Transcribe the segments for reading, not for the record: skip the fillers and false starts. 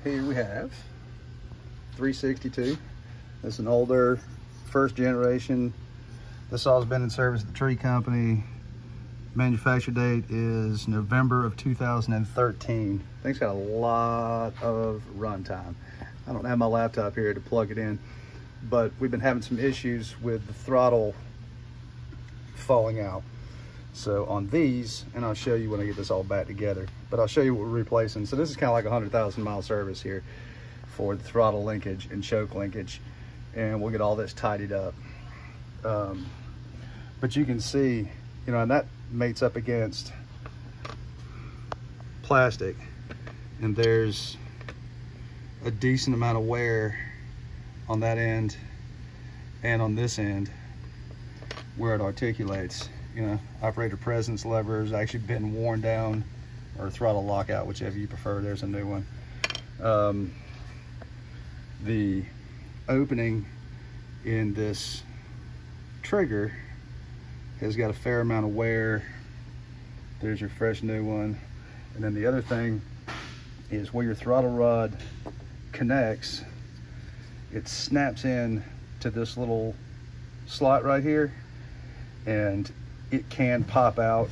Here we have 362. It's an older, first generation. This saw's been in service at the tree company. Manufacture date is November of 2013. Thing's got a lot of runtime. I don't have my laptop here to plug it in, but we've been having some issues with the throttle falling out. So on these, and I'll show you when I get this all back together, but I'll show you what we're replacing. So this is kind of like a 100,000 mile service here for the throttle linkage and choke linkage, and we'll get all this tidied up. But you can see, you know, and that mates up against plastic, and there's a decent amount of wear on that end and on this end where it articulates. You know, operator presence levers actually been worn down, or throttle lockout, whichever you prefer. There's a new one. The opening in this trigger has got a fair amount of wear. There's your fresh new one. And then the other thing is where your throttle rod connects, it snaps in to this little slot right here, and it can pop out.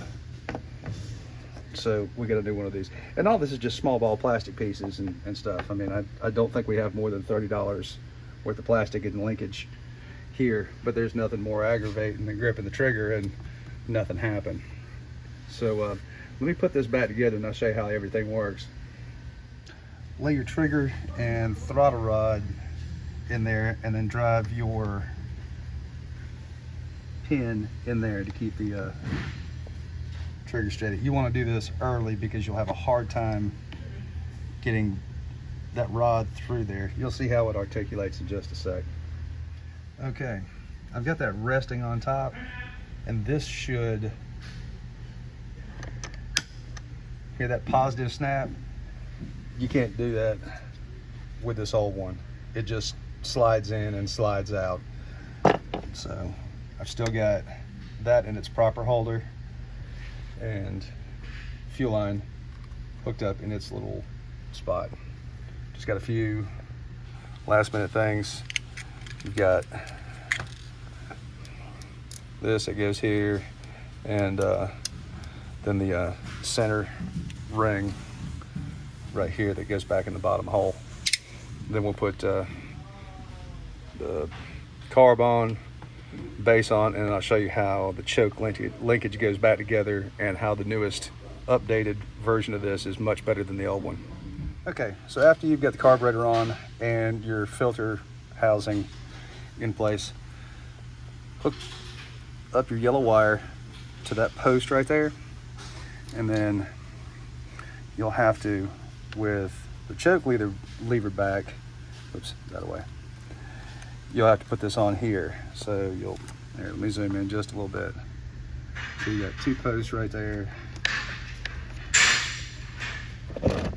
So we got to do one of these. And all this is just small ball plastic pieces and stuff. I mean, I don't think we have more than $30 worth of plastic and linkage here, but there's nothing more aggravating than gripping the trigger and nothing happened. So let me put this back together and I'll show you how everything works. Lay your trigger and throttle rod in there, and then drive your pin in there to keep the trigger steady. You want to do this early because you'll have a hard time getting that rod through there. You'll see how it articulates in just a sec. Okay, I've got that resting on top, and this should hear that positive snap. You can't do that with this old one. It just slides in and slides out. So I've still got that in its proper holder, and fuel line hooked up in its little spot. Just got a few last minute things. You've got this that goes here, and then the center ring right here that goes back in the bottom hole. Then we'll put the carb on, base on, and I'll show you how the choke linkage goes back together, and how the newest updated version of this is much better than the old one. Okay, so after you've got the carburetor on and your filter housing in place, hook up your yellow wire to that post right there, and then you'll have to, with the choke lever back, oops, that away, you'll have to put this on here. So you'll, here, let me zoom in just a little bit. So you got two posts right there.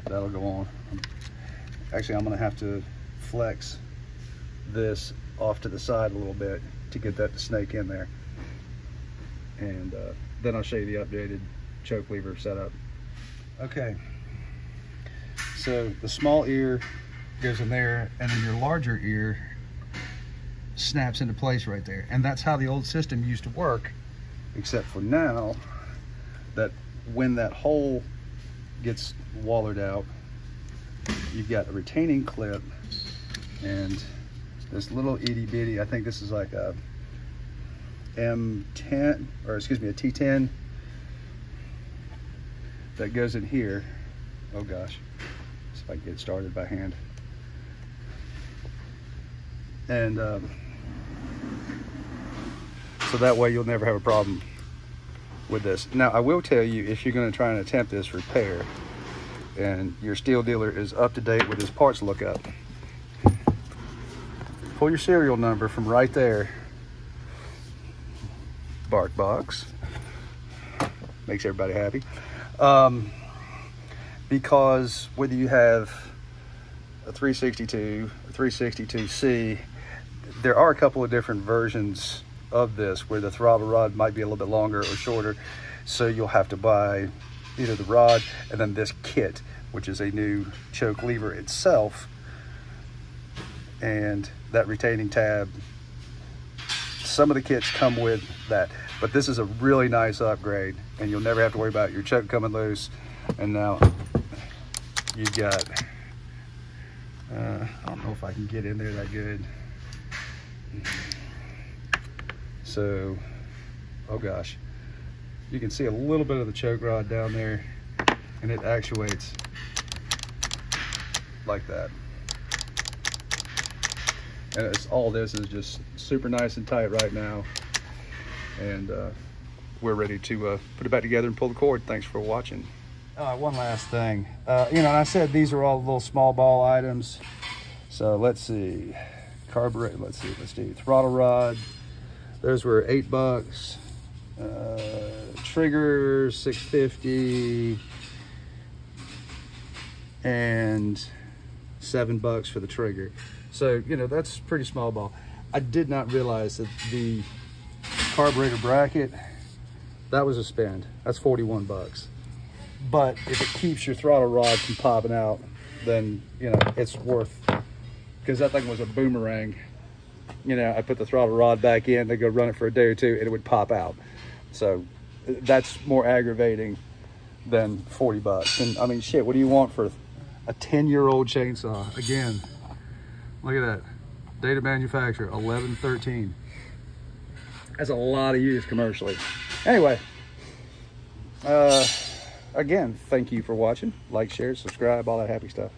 That'll go on. Actually, I'm gonna have to flex this off to the side a little bit to get that to snake in there. And then I'll show you the updated choke lever setup. Okay, so the small ear goes in there, and then your larger ear snaps into place right there. And that's how the old system used to work, except for now that when that hole gets wallered out, you've got a retaining clip and this little itty bitty, I think this is like a M10, or excuse me, a T10 that goes in here. Oh gosh, see if I can get started by hand. And so that way you'll never have a problem with this. Now I will tell you, if you're going to try and attempt this repair and your steel dealer is up to date with his parts lookup, pull your serial number from right there. Bark box. Makes everybody happy. Because whether you have a 362, a 362C, there are a couple of different versions of this where the throttle rod might be a little bit longer or shorter. So you'll have to buy either the rod and then this kit, which is a new choke lever itself, and that retaining tab. Some of the kits come with that, but this is a really nice upgrade, and you'll never have to worry about your choke coming loose. And now you've got, I don't know if I can get in there that good. So, oh gosh, you can see a little bit of the choke rod down there, and it actuates like that. And it's, all this is just super nice and tight right now. And we're ready to put it back together and pull the cord. Thanks for watching. One last thing. You know, and I said these are all little small ball items. So let's see. Carburetor, let's do throttle rod. Those were $8. Trigger, $6.50. And $7 for the trigger. So, you know, that's pretty small ball. I did not realize that the carburetor bracket, that was a spend. That's $41. But if it keeps your throttle rod from popping out, then, you know, it's worth, because that thing was a boomerang. You know, I put the throttle rod back in, they go run it for a day or two, and it would pop out. So that's more aggravating than $40. And I mean, shit, what do you want for a 10-year-old chainsaw? Again, look at that. Date of manufacture, 11/13. That's a lot of use commercially. Anyway, again, thank you for watching. Like, share, subscribe, all that happy stuff.